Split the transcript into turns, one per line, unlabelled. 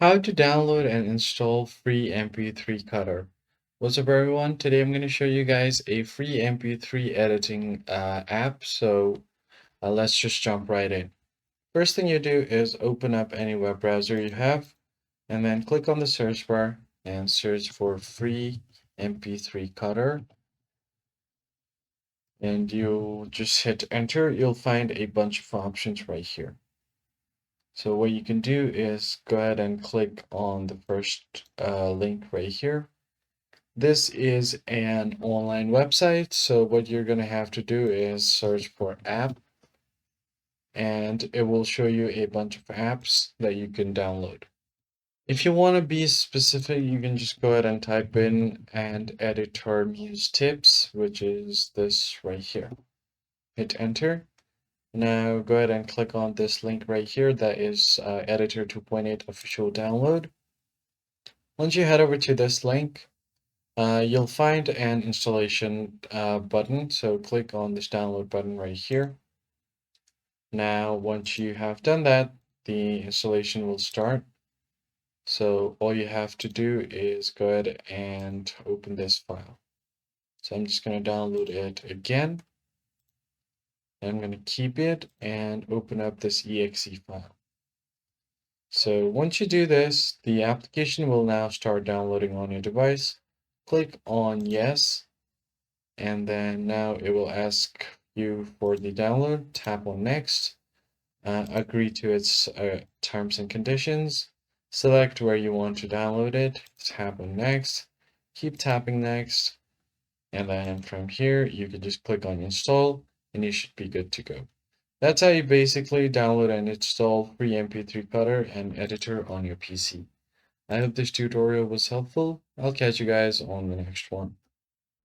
How to download and install free MP3 Cutter. What's up, everyone? Today I'm going to show you guys a free MP3 editing app. Let's just jump right in. First thing you do is open up any web browser you have and then click on the search bar and search for free MP3 Cutter. And you'll just hit enter. You'll find a bunch of options right here. So what you can do is go ahead and click on the first link right here. This is an online website, so what you're going to have to do is search for app, and it will show you a bunch of apps that you can download. If you want to be specific, you can just go ahead and type in and editor news tips, which is this right here. Hit enter. Now go ahead and click on this link right here that is editor 2.8 official download. Once you head over to this link, you'll find an installation button, so click on this download button right here. Now, once you have done that, the installation will start. So all you have to do is go ahead and open this file. So I'm just going to download it again. I'm going to keep it and open up this exe file. So once you do this, the application will now start downloading on your device. Click on yes. And then now it will ask you for the download. Tap on next, agree to its terms and conditions, select where you want to download it, tap on next, keep tapping next, and then from here you can just click on install and you should be good to go. That's how you basically download and install free MP3 Cutter and editor on your PC. I hope this tutorial was helpful. I'll catch you guys on the next one.